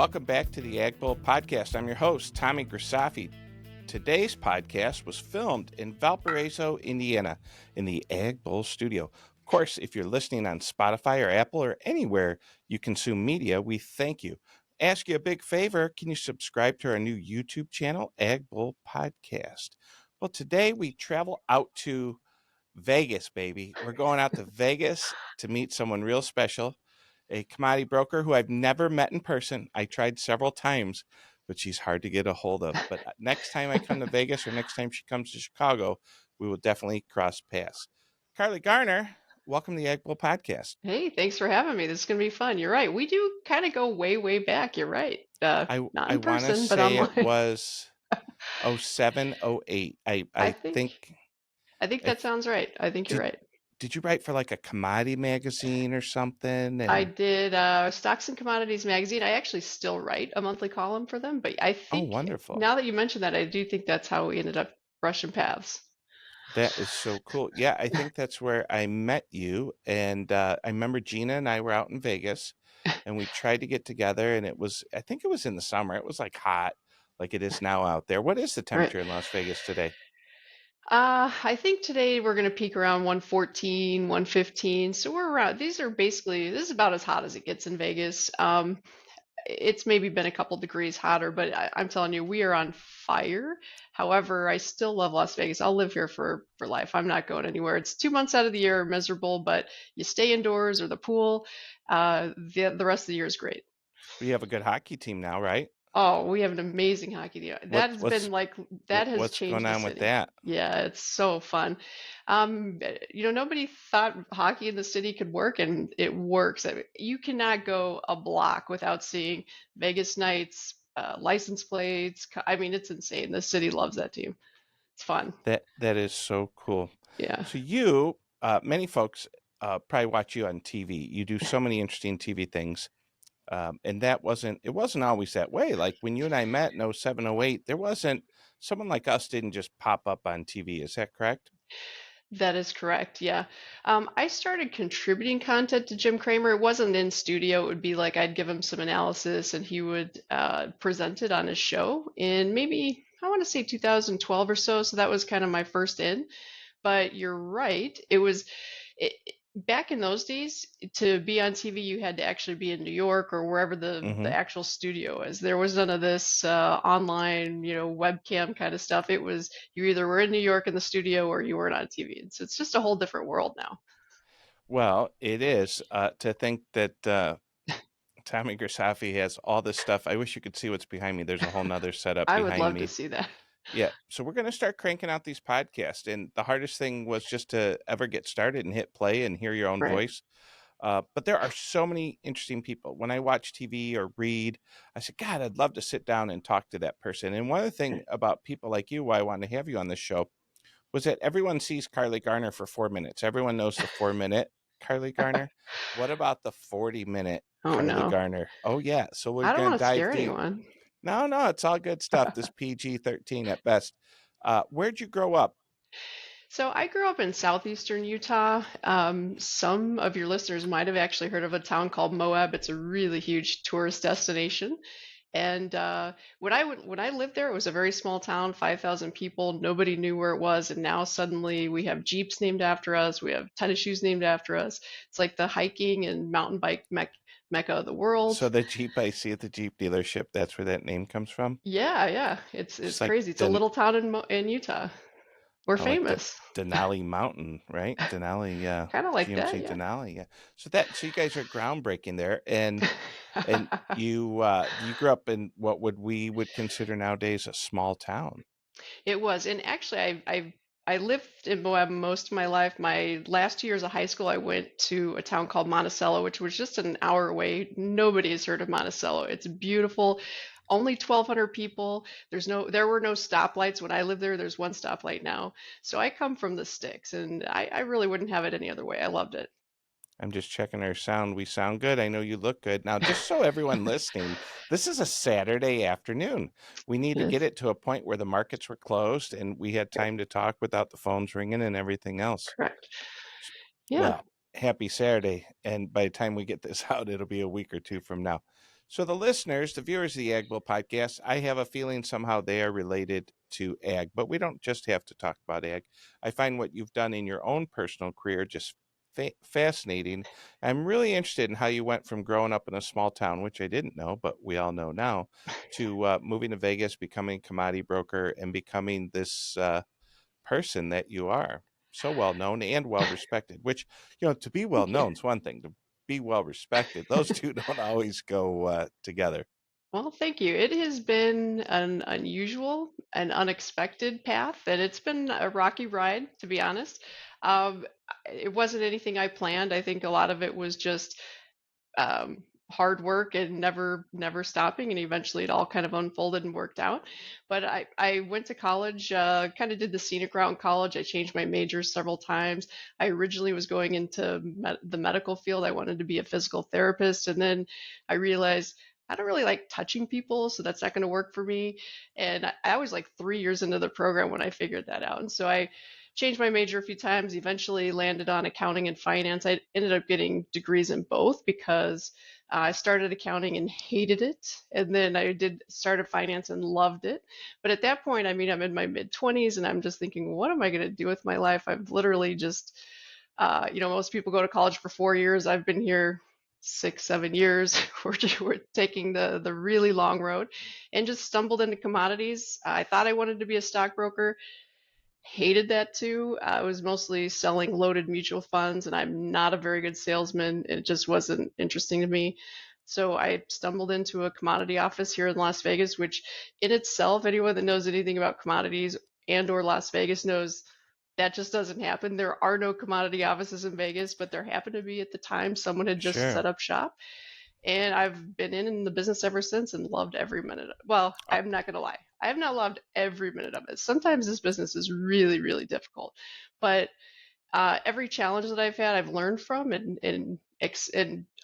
welcome back to the Ag Bull Podcast. I'm your host, Tommy Grisafi. Today's podcast was filmed in Valparaiso, Indiana, in the Ag Bull studio. Of course, if you're listening on Spotify or Apple or anywhere you consume media, we thank you. Ask you a big favor, can you subscribe to our new YouTube channel, Ag Bull Podcast? Well, today we travel out to Vegas, baby. We're going out to Vegas to meet someone real special, a commodity broker who I've never met in person. I tried several times, but she's hard to get a hold of. But next time I come to Vegas or next time she comes to Chicago, we will definitely cross paths. Carly Garner, welcome to the Ag Bull Podcast. Hey, thanks for having me. This is going to be fun. You're right. We do kind of go way, way back. You're right. Not I in want to person, but say it online. was 07, 08. I I think think I think that if sounds right. I think you're did right. did you write for like a commodity magazine or something? I And did Stocks and Commodities magazine. I actually still write a monthly column for them, but I oh, think wonderful. now that you mention that, I do think that's how we ended up brushing paths. That is so cool. Yeah, I think that's where I met you. And I remember Gina and I were out in Vegas and we tried to get together. And I think it was in the summer. It was like hot, like it is now out there. What is the Right. temperature in Las Vegas today? I think today we're going to peak around 114, 115. So we're around, this is about as hot as it gets in Vegas. It's maybe been a couple degrees hotter, but I'm telling you, we are on fire. However, I still love Las Vegas. I'll live here for life. I'm not going anywhere. It's 2 months out of the year are miserable, but you stay indoors or the pool. The rest of the year is great. We have a good hockey team now, right? Oh, we have an amazing hockey team. That What's has what's been like that has what's going changed the on with city. that? Yeah, it's so fun. Nobody thought hockey in the city could work, and it works. I mean, you cannot go a block without seeing Vegas Knights, license plates. I mean, it's insane. The city loves that team. It's fun. That is so cool. Yeah. So many folks probably watch you on TV. You do so many interesting TV things. And it wasn't always that way. Like when you and I met in 07, 08, there wasn't someone like us didn't just pop up on TV. Is that correct? That is correct. Yeah. I started contributing content to Jim Cramer. It wasn't in studio. It would be like I'd give him some analysis and he would present it on his show in maybe, I want to say 2012 or so. So that was kind of my first in. But you're right. It, back in those days, to be on TV, you had to actually be in New York or wherever the Mm-hmm. actual studio is. There was none of this online, webcam kind of stuff. It was you either were in New York in the studio or you weren't on TV. It's just a whole different world now. Well, it is to think that Tommy Grisafi has all this stuff. I wish you could see what's behind me. There's a whole nother setup I would behind love to me. see that. Yeah. So we're going to start cranking out these podcasts. And the hardest thing was just to ever get started and hit play and hear your own Right. voice. But there are so many interesting people. When I watch TV or read, I said, God, I'd love to sit down and talk to that person. And one of the things about people like you, why I wanted to have you on this show, was that everyone sees Carly Garner for 4 minutes. Everyone knows the 4 minute Carly Garner. What about the 40-minute Oh Carly no. Garner? Oh, yeah. So we're I don't going to want to dive scare deep. anyone. No, it's all good stuff. This PG-13 at best. Where'd you grow up? So I grew up in southeastern Utah. Some of your listeners might have actually heard of a town called Moab. It's a really huge tourist destination. And when I lived there, it was a very small town, 5,000 people. Nobody knew where it was, and now suddenly we have Jeeps named after us. We have tennis shoes named after us. It's like the hiking and mountain bike mecca of the world. So the Jeep I see at the Jeep dealership, that's where that name comes from? Yeah, yeah, it's Just like crazy. It's a little town in Utah. We're like the famous, Denali Mountain, right? Denali, kind of like that, GMC yeah. Denali, yeah. So you guys are groundbreaking there, and you grew up in what we would consider nowadays a small town. It was, and actually, I lived in Moab most of my life. My last 2 years of high school, I went to a town called Monticello, which was just an hour away. Nobody has heard of Monticello. It's beautiful. Only 1,200 people. There were no stoplights when I lived there. There's one stoplight now. So I come from the sticks, and I really wouldn't have it any other way. I loved it. I'm just checking our sound. We sound good. I know you look good. Now, just so everyone listening, this is a Saturday afternoon. We need to get Yes, it to a point where the markets were closed and we had right, time to talk without the phones ringing and everything else. correct. Yeah. Well, happy Saturday. And by the time we get this out, it'll be a week or two from now. So the listeners, the viewers of the Ag Bull podcast, I have a feeling somehow they are related to ag, but we don't just have to talk about ag. I find what you've done in your own personal career just fascinating. I'm really interested in how you went from growing up in a small town, which I didn't know, but we all know now, to moving to Vegas, becoming a commodity broker, and becoming this person that you are. So well known and well respected, which, to be well Thank you. known is one thing. To be well respected, those two don't always go together. Well, thank you. It has been an unusual and unexpected path, and it's been a rocky ride, to be honest. Um, it wasn't anything I planned. I think a lot of it was just hard work and never stopping, and eventually it all kind of unfolded and worked out. But I went to college, kind of did the scenic route in college. I changed my majors several times. I originally was going into the medical field. I wanted to be a physical therapist, and then I realized I don't really like touching people, so that's not going to work for me. And I was like 3 years into the program when I figured that out. And so I changed my major a few times, eventually landed on accounting and finance. I ended up getting degrees in both because I started accounting and hated it. And then I did started finance and loved it. But at that point, I mean, I'm in my mid 20s and I'm just thinking, what am I going to do with my life? I've literally just, most people go to college for 4 years. I've been here 6, 7 years. We're taking the really long road and just stumbled into commodities. I thought I wanted to be a stockbroker, hated that too. I was mostly selling loaded mutual funds, and I'm not a very good salesman. It just wasn't interesting to me. So I stumbled into a commodity office here in Las Vegas, which in itself, anyone that knows anything about commodities and or Las Vegas knows that just doesn't happen. There are no commodity offices in Vegas, but there happened to be at the time. Someone had just Sure. set up shop, and I've been in the business ever since and loved every minute. Well, Uh, I'm not going to lie. I have not loved every minute of it. Sometimes this business is really, really difficult, but every challenge that I've had, I've learned from, and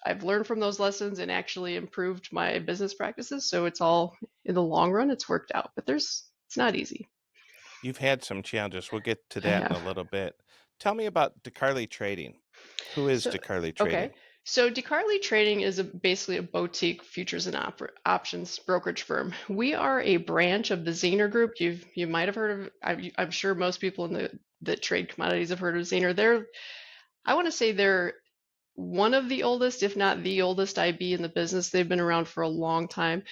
I've learned from those lessons and actually improved my business practices. So it's all in the long run, it's worked out. But it's not easy. you've had some challenges. We'll get to I that in a have. little bit. Tell me about DeCarly Trading. Who is So, DeCarly okay. Trading? So DeCarly Trading is basically a boutique futures and options brokerage firm. We are a branch of the Zaner Group. You might have heard of. I'm sure most people in the that trade commodities have heard of Zaner. I want to say they're one of the oldest, if not the oldest IB in the business. They've been around for a long time.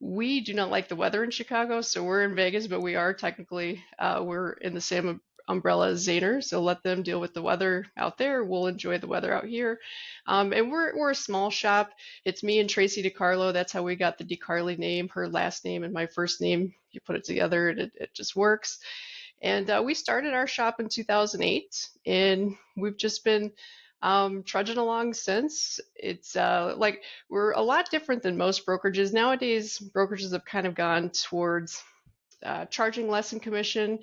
We do not like the weather in Chicago, so we're in Vegas, but we are technically we're in the same umbrella as Zaner. So let them deal with the weather out there. We'll enjoy the weather out here. And we're a small shop. It's me and Tracy DeCarlo. That's how we got the DeCarly name. Her last name and my first name. You put it together, and it just works. And we started our shop in 2008, and we've just been trudging along since. It's like we're a lot different than most brokerages. Nowadays, brokerages have kind of gone towards charging less in commission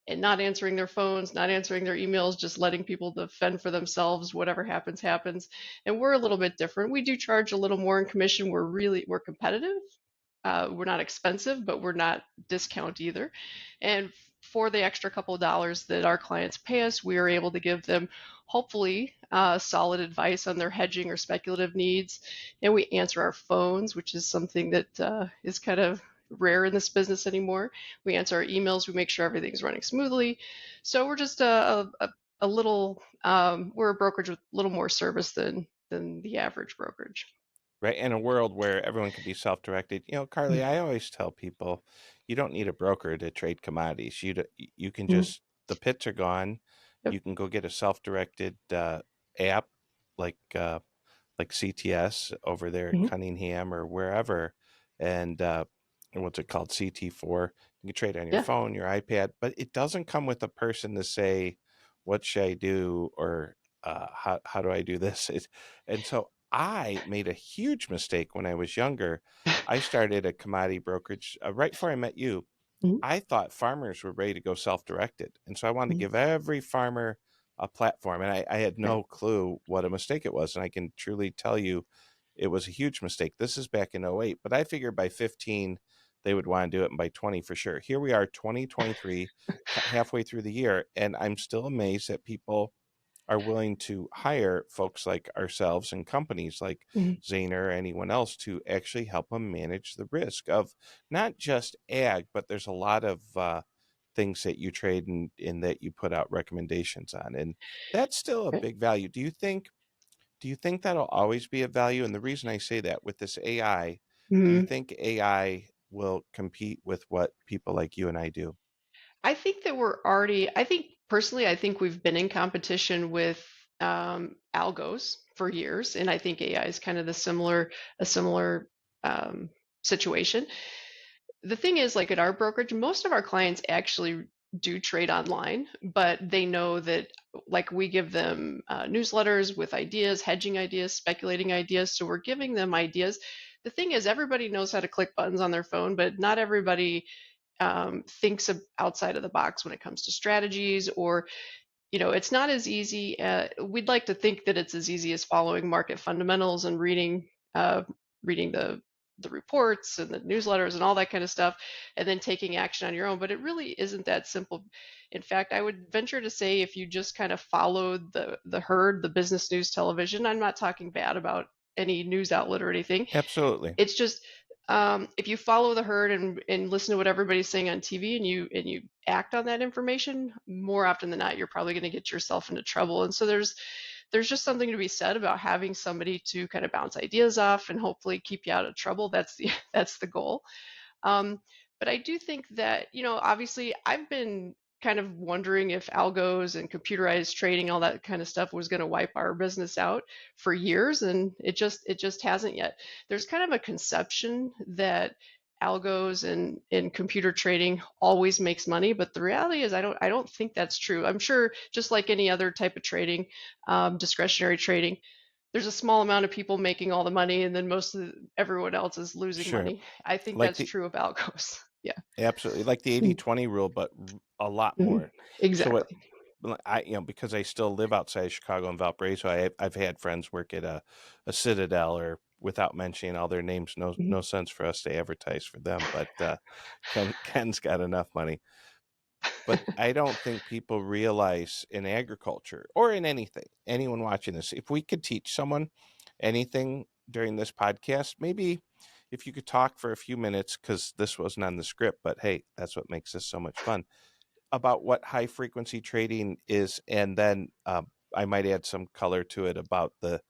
and not answering their phones, not answering their emails, just letting people to fend for themselves. Whatever happens, happens. And we're a little bit different. We do charge a little more in commission. We're competitive. We're not expensive, but we're not discount either. And for the extra couple of dollars that our clients pay us, we are able to give them hopefully solid advice on their hedging or speculative needs. And we answer our phones, which is something that is kind of rare in this business anymore. We answer our emails. We make sure everything's running smoothly. So we're just a little, we're a brokerage with a little more service than the average brokerage. Right. In a world where everyone can be self-directed, Carly, I always tell people you don't need a broker to trade commodities. You can Mhm. just, the pits are gone. Yep. You can go get a self-directed app like CTS over there at Mhm. Cunningham or wherever, and what's it called, CT4. You can trade on your Yeah. phone, your iPad, but it doesn't come with a person to say, "What should I do?" or how do I do this? And so I made a huge mistake when I was younger. I started a commodity brokerage right before I met you. Mhm. I thought farmers were ready to go self-directed. And so I wanted to Mhm. give every farmer a platform. And I had Right. no clue what a mistake it was. And I can truly tell you it was a huge mistake. This is back in '08, but I figured by 15 they would want to do it, and by 20 for sure. Here we are, 2023, halfway through the year, and I'm still amazed that people are willing to hire folks like ourselves and companies like Mhm. Zaner or anyone else to actually help them manage the risk of not just ag, but there's a lot of things that you trade and that you put out recommendations on, and that's still a Right. big value. Do you think that'll always be a value? And the reason I say that with this AI, do you Mhm. think AI will compete with what people like you and I do? I think that I think personally, I think we've been in competition with algos for years, and I think AI is kind of a similar um, situation. The thing is, like at our brokerage, most of our clients actually do trade online, but they know that like we give them newsletters with ideas, hedging ideas, speculating ideas. So we're giving them ideas. The thing is, everybody knows how to click buttons on their phone, but not everybody thinks of outside of the box when it comes to strategies or it's not as easy. We'd like to think that it's as easy as following market fundamentals and reading the reports and the newsletters and all that kind of stuff, and then taking action on your own. But it really isn't that simple. In fact, I would venture to say if you just kind of followed the herd, the business news television. I'm not talking bad about any news outlet or anything. Absolutely. It's just if you follow the herd and listen to what everybody's saying on TV and you act on that information, more often than not, you're probably going to get yourself into trouble. And so there's just something to be said about having somebody to kind of bounce ideas off and hopefully keep you out of trouble. That's the that's the goal. Um, but I do think that, obviously I've been kind of wondering if algos and computerized trading, all that kind of stuff was going to wipe our business out for years, and it just hasn't yet. There's kind of a conception that algos and computer trading always makes money, but the reality is I don't think that's true. I'm sure just like any other type of trading, discretionary trading, there's a small amount of people making all the money and then everyone else is losing Sure. money. I think Like that's the true of algos. Yeah. Absolutely, like the 80/20 rule, but a lot Mhm. more. So what Exactly. I because I still live outside of Chicago and Valparaiso, I've had friends work at a Citadel, or without mentioning all their names, Mhm. no sense for us to advertise for them, but Ken's got enough money. But I don't think people realize in agriculture or in anything, anyone watching this, if we could teach someone anything during this podcast, maybe if you could talk for a few minutes, because this wasn't on the script, but hey, that's what makes this so much fun, about what high frequency trading is, and then I might add some color to it about the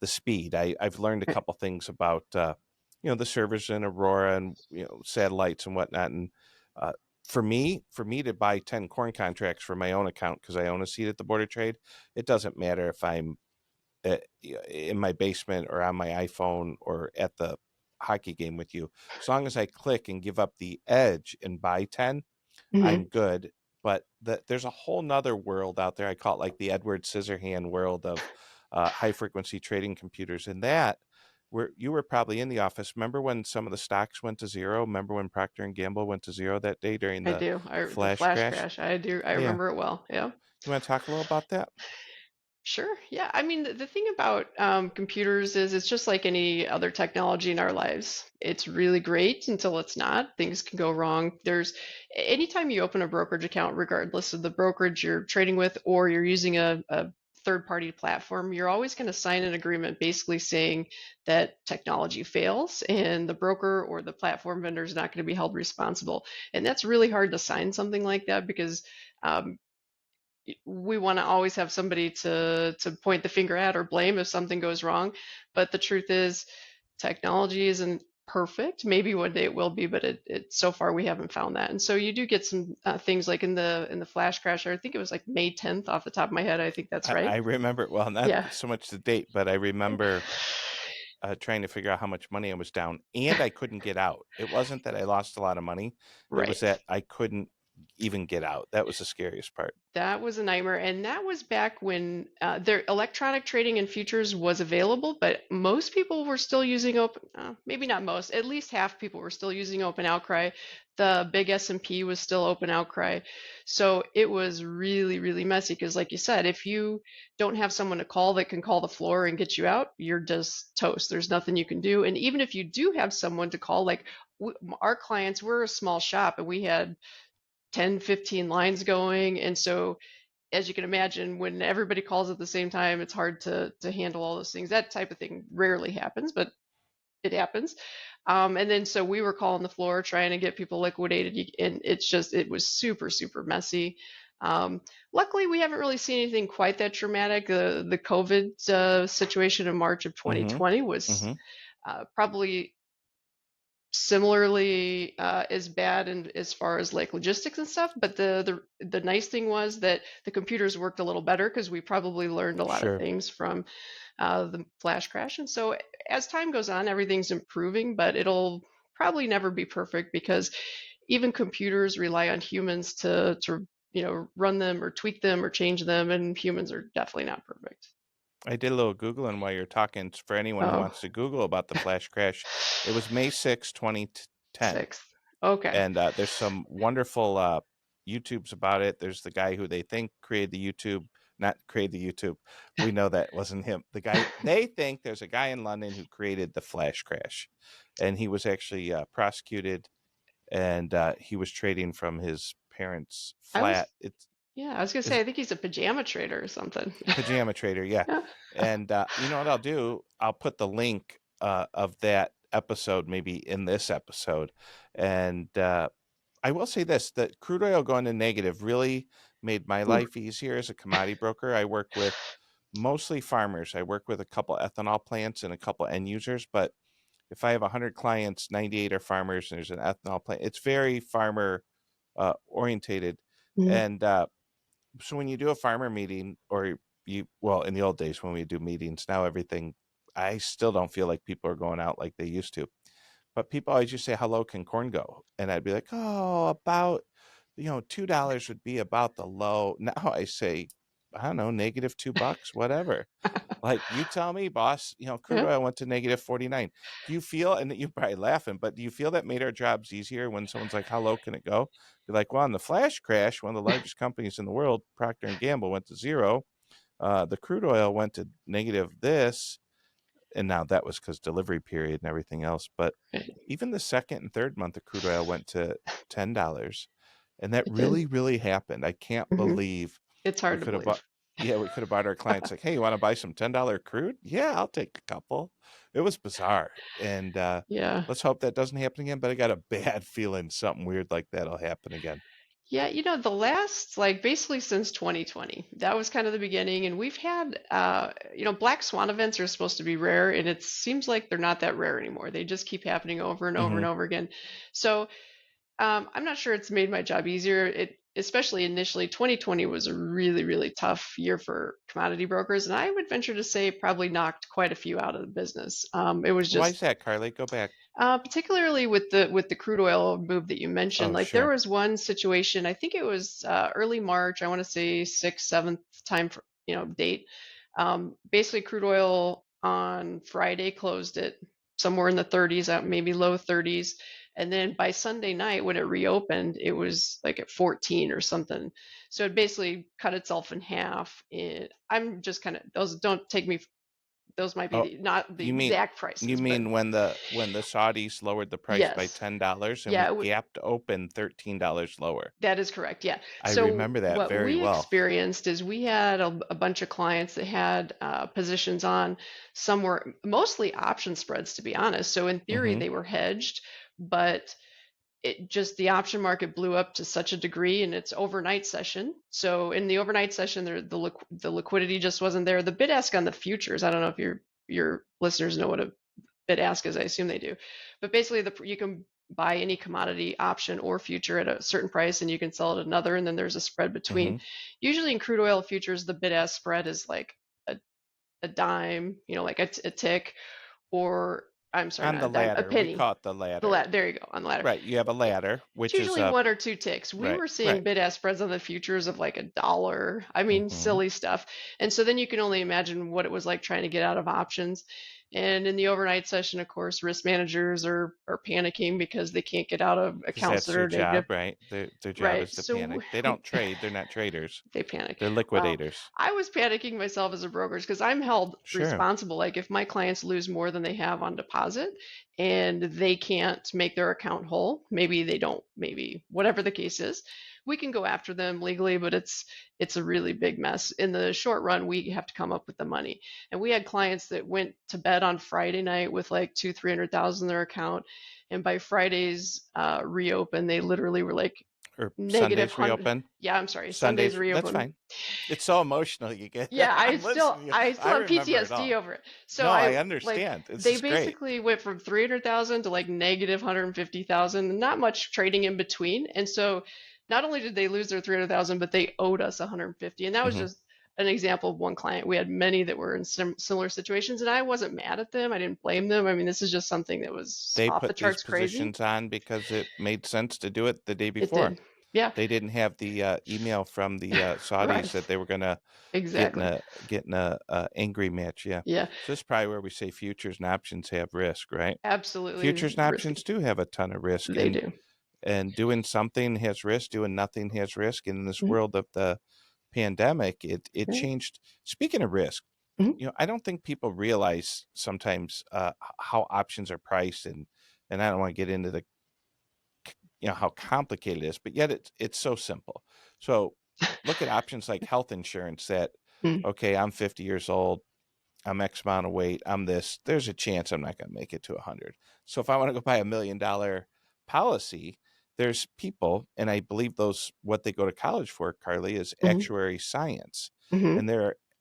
speed. I've learned a Right. couple things about the servers in Aurora and satellites and whatnot, and uh, for me to buy 10 corn contracts for my own account because I own a seat at the Board of Trade, it doesn't matter if I'm in my basement or on my iPhone or at the hockey game with you. As long as I click and give up the edge and buy 10, I'm Mhm. good. But there's a whole nother world out there. I call it like the Edward Scissorhand world of high frequency trading computers. And that, where you were probably in the office. Remember when some of the stocks went to zero? Remember when Procter and Gamble went to zero that day during I the do. The flash flash crash? crash. I do. I Yeah. remember it well. Yeah. You want to talk a little about that? Sure. Yeah. I mean, the thing about computers is it's just like any other technology in our lives. It's really great until it's not. Things can go wrong. Anytime you open a brokerage account, regardless of the brokerage you're trading with or you're using a third party platform, you're always going to sign an agreement basically saying that technology fails and the broker or the platform vendor is not going to be held responsible. And that's really hard to sign something like that because um, we want to always have somebody to point the finger at or blame if something goes wrong. But the truth is, technology isn't perfect. Maybe one day it will be, but it so far we haven't found that. And so you do get some things like in the flash crash. I think it was like May 10th off the top of my head. I think that's I right. remember, well, not Yeah. so much the date, but I remember trying to figure out how much money I was down, and I couldn't get out. It wasn't that I lost a lot of money; it was Right. that I couldn't even get out. That was the scariest part. That was a nightmare, and that was back when their electronic trading in futures was available, but most people were still using open. Maybe not most, at least half people were still using Open Outcry. The big S&P was still Open Outcry, so it was really, really messy. Because, like you said, if you don't have someone to call that can call the floor and get you out, you're just toast. There's nothing you can do. And even if you do have someone to call, like our clients, we're a small shop, and we had 10, 15 lines going. And so as you can imagine, when everybody calls at the same time, it's hard to handle all those things. That type of thing rarely happens, but it happens. And then so we were calling the floor trying to get people liquidated, and it was super, super messy. Luckily, we haven't really seen anything quite that dramatic. The COVID situation in March of Mm-hmm. 2020 was Mm-hmm. probably similarly as bad and as far as like logistics and stuff, but the nice thing was that the computers worked a little better because we probably learned a lot of Sure. things from the flash crash. And so as time goes on, everything's improving, but it'll probably never be perfect because even computers rely on humans to run them or tweak them or change them, and humans are definitely not perfect. I did a little Googling while you're talking. For anyone who Oh, wants to Google about the flash crash, it was May 6, 2010. 6th. Okay. And there's some wonderful YouTubes about it. There's the guy who they think created the YouTube, not created the YouTube. We know that wasn't him. The guy, they think there's a guy in London who created the flash crash. And he was actually prosecuted, and he was trading from his parents' I was flat. It's Yeah, I was gonna say, I think he's a pajama trader or something. Pajama Trader, yeah. Yeah. And you know what I'll do? I'll put the link of that episode maybe in this episode. And I will say this, that crude oil going to negative really made my Ooh. life easier as a commodity broker. I work with mostly farmers. I work with a couple ethanol plants and a couple end users, but if I have 100 clients, 98 are farmers, and there's an ethanol plant. It's very farmer orientated. Mhm. And so when you do a farmer meeting, or well, in the old days when we do meetings, now everything, I still don't feel like people are going out like they used to. But people always just say, how low can corn go? And I'd be like, oh, about, $2 would be about the low. Now I say, I don't know, negative $2, whatever. Like, you tell me, boss, crude Yeah. oil went to negative 49. Do you feel, and you're probably laughing, but do you feel that made our jobs easier when someone's like, how low can it go? Be like, well, in the flash crash, one of the largest companies in the world, Procter and Gamble, went to zero. The crude oil went to negative this. And now that was because delivery period and everything else. But Right. even the second and third month of crude oil went to $10. And that It did. really, really happened. I can't Mhm. believe It's we hard to could have bought, believe. yeah, we could have bought our clients like, hey, you want to buy some $10 crude? Yeah, I'll take a couple. It was bizarre. And Yeah. let's hope that doesn't happen again. But I got a bad feeling something weird like that'll happen again. Yeah, the last, like basically since 2020, that was kind of the beginning. And we've had, black swan events are supposed to be rare, and it seems like they're not that rare anymore. They just keep happening over and over Hmm. and over again. So I'm not sure it's made my job easier. Especially initially, 2020 was a really, really tough year for commodity brokers, and I would venture to say probably knocked quite a few out of the business. It was Why just is that, Carly? Go back. particularly with the crude oil move that you mentioned. Oh, Like there sure. was one situation, I think it was early March, I want to say 6th, 7th time for, date. Basically, crude oil on Friday closed at somewhere in the 30s, maybe low 30s. And then by Sunday night, when it reopened, it was like at 14 or something. So it basically cut itself in half. And I'm just kind of, those don't take me, those might be Oh, not the you mean exact you prices, but mean when the Saudis lowered the price by yes. $10 and Yeah, we gapped open $13 lower? that is correct. Yeah. I So remember that what very we well. experienced is we had a bunch of clients that had positions on somewhere, mostly option spreads, to be honest. So in theory, Hmm. they were hedged, but the option market blew up to such a degree in its overnight session. So in the overnight session, the liquidity just wasn't there. The bid ask on the futures, I don't know if your listeners know what a bid ask is. I assume they do, but basically you can buy any commodity option or future at a certain price and you can sell at another, and then there's a spread between. Hmm. Usually in crude oil futures, the bid ask spread is like a dime, like a tick, or I'm sorry, On not the a dime, a ladder, we penny. call it the ladder. There you go, on the ladder. Right, you have a ladder, It's which is usually one or two ticks. We right, were seeing right. bid ask spreads on the futures of like $1. I mean, Hmm. silly stuff. And so then you can only imagine what it was like trying to get out of options. And in the overnight session, of course, risk managers are panicking because they can't get out of Because accounts that's that their are negative. job, right? Their job Right. is to So panic. They don't trade. They're not traders. they panic. They're Well, liquidators. I was panicking myself as a broker because I'm held Sure. responsible. Like if my clients lose more than they have on deposit and they can't make their account whole, maybe they don't, maybe whatever the case is, we can go after them legally, but it's a really big mess. In the short run, we have to come up with the money. And we had clients that went to bed on Friday night with like 200,000-300,000 in their account, and by Friday's reopen, they literally were like Or negative Sundays 100. reopen. Yeah, I'm sorry, Sunday's Sundays, that's reopen. fine. It's so emotional. You get. Yeah, I'm listening to you. I still I have remember it PTSD all. over it. So No, I like understand. This they is great. basically went from 300,000 to like negative 150,000, not much trading in between. And so not only did they lose their 300,000, but they owed us 150. And that was hmm just an example of one client. We had many that were in similar situations, and I wasn't mad at them. I didn't blame them. I mean, this is just something that was They off the put these charts crazy. positions on because it made sense to do it the day It before. did. Yeah, They didn't have the email from the Saudis right. that they were gonna Exactly. get in a angry match. Yeah. Yeah, So this is probably where we say futures and options have risk, right? absolutely Futures and options risky. do have a ton of risk, They do. and doing something has risk, doing nothing has risk. And in this Mhm. world of the pandemic, it Yeah. changed. Speaking of risk, Mhm. I don't think people realize sometimes how options are priced, and I don't want to get into the how complicated it is, but yet it's so simple. So look at options like health insurance that, Mm. okay, I'm 50 years old, I'm X amount of weight, I'm this, there's a chance I'm not going to make it to 100. So if I want to go buy $1 million policy, there's people, and I believe what they go to college for, Carly, is Mhm. actuary science. Mhm. And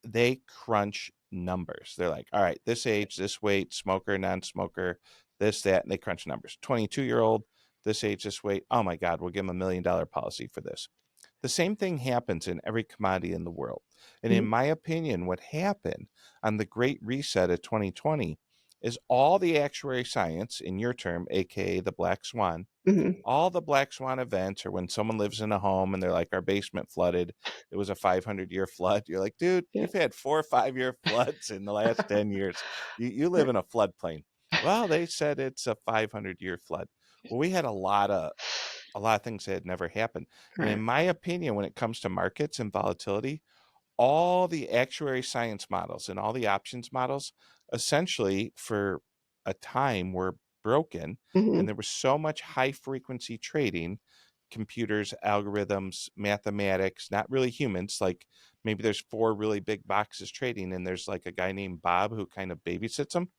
they crunch numbers. They're like, all right, this age, this weight, smoker, non-smoker, this, that, and they crunch numbers. 22-year-old, this age, this weight, oh my God, we'll give them $1 million policy for this. The same thing happens in every commodity in the world. And in Mhm. my opinion, what happened on the Great Reset of 2020 is all the actuary science, in your term, aka the black swan, Mhm. all the black swan events, or when someone lives in a home and they're like, our basement flooded, it was a 500-year flood. You're like, dude, Yeah. you've had 4 or 5-year floods in the last 10 years. You live in a floodplain. Well, they said it's a 500-year flood. Well, we had a lot of things that had never happened. And in Right. my opinion, when it comes to markets and volatility, all the actuary science models and all the options models essentially for a time were broken, and Mhm. there was so much high frequency trading, computers, algorithms, mathematics, not really humans. Like maybe there's 4 really big boxes trading and there's like a guy named Bob who kind of babysits them.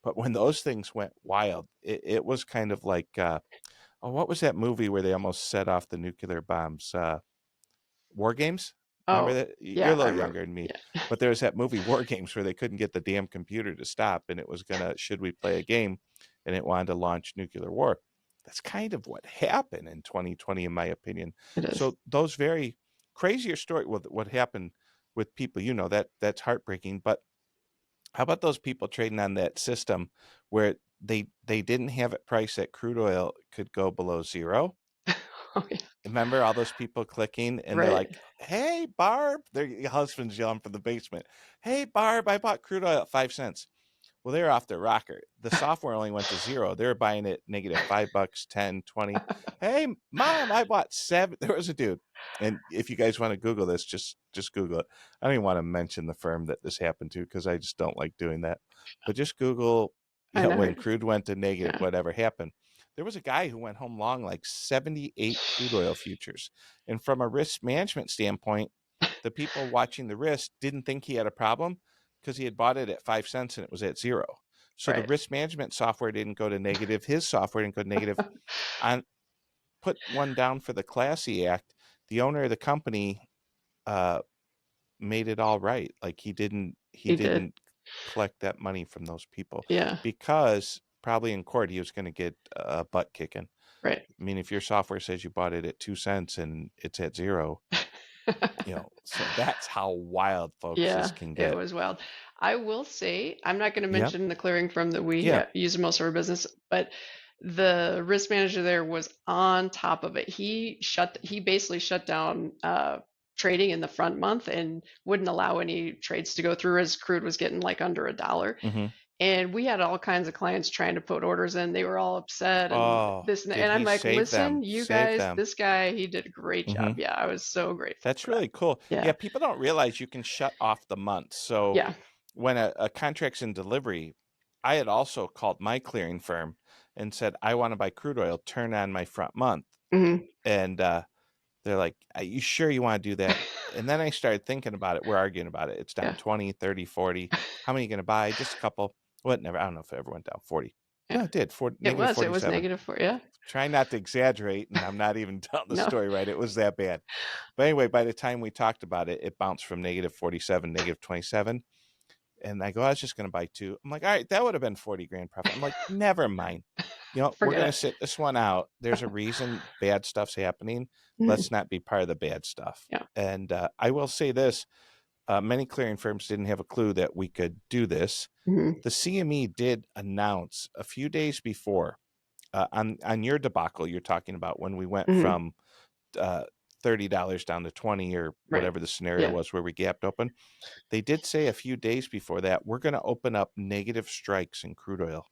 But when those things went wild, it was kind of like what was that movie where they almost set off the nuclear bombs? War Games? Remember Oh, that? You're yeah, a I little remember. younger than me, Yeah. but there was that movie War Games where they couldn't get the damn computer to stop, and it was gonna, should we play a game? And it wanted to launch nuclear war. That's kind of what happened in 2020, in my opinion. It is. So those very crazier story with what happened with people, that's heartbreaking. But how about those people trading on that system where they didn't have it priced that crude oil could go below zero? Oh, yeah. Remember all those people clicking and they're Right. like, hey, Barb, their husband's yelling from the basement. Hey, Barb, I bought crude oil at 5 cents. Well, they're off their rocker. The software only went to zero. They were buying it negative $5, 10, 20. Hey, Mom, I bought 7. There was a dude. And if you guys want to Google this, just Google it. I don't even want to mention the firm that this happened to because I just don't like doing that. But just Google, I know, when right? crude went to negative, Yeah. whatever happened. There was a guy who went home long like 78 crude oil futures. And from a risk management standpoint, the people watching the risk didn't think he had a problem because he had bought it at 5 cents and it was at zero. So the Right. risk management software didn't go to negative. His software didn't go to negative. On Put one down for the Classy Act. The owner of the company uh, made it all right. Like he He did. didn't collect that money from those people Yeah. because probably in court he was going to get a butt kicking. Right. I mean, if your software says you bought it at 2 cents and it's at zero, so that's how wild, folks, this Yeah, can it get. was wild. I will say, I'm not going to Yep. mention the clearing firm that we Yeah. use in most of our business, but the risk manager there was on top of it. He basically shut down trading in the front month and wouldn't allow any trades to go through as crude was getting like under $1. hmm And we had all kinds of clients trying to put orders in. They were all upset and Oh, this did and I'm he like, save listen, them? you Save guys, them. this guy, he did a great hmm job. Yeah, I was so grateful That's for that. really cool. Yeah. Yeah, people don't realize you can shut off the month. So Yeah. when a contract's in delivery, I had also called my clearing firm and said, I want to buy crude oil, turn on my front month. Hmm. And They're like, "Are you sure you want to do that?" And then I started thinking about it. We're arguing about it. It's down Yeah. 20, 30, 40. How many are you going to buy? Just a couple. What? Never. I don't know if it ever went down 40. Yeah. No, it did. It Negative was 47. negative for, yeah. Try not to exaggerate, and I'm not even telling the No. story right. It was that bad. But anyway, by the time we talked about it, it bounced from negative 47, negative 27. And I go, I was just going to buy two. I'm like, all right, that would have been 40 grand profit. I'm like, never mind. We're Forget going to it. sit this one out. There's a reason bad stuff's happening. Mhm. Let's not be part of the bad stuff. Yeah. And I will say this, many clearing firms didn't have a clue that we could do this. Mhm. The CME did announce a few days before on your debacle you're talking about when we went Mhm. from $30 down to 20 or Right. whatever the scenario Yeah. was where we gapped open. They did say a few days before that, we're going to open up negative strikes in crude oil.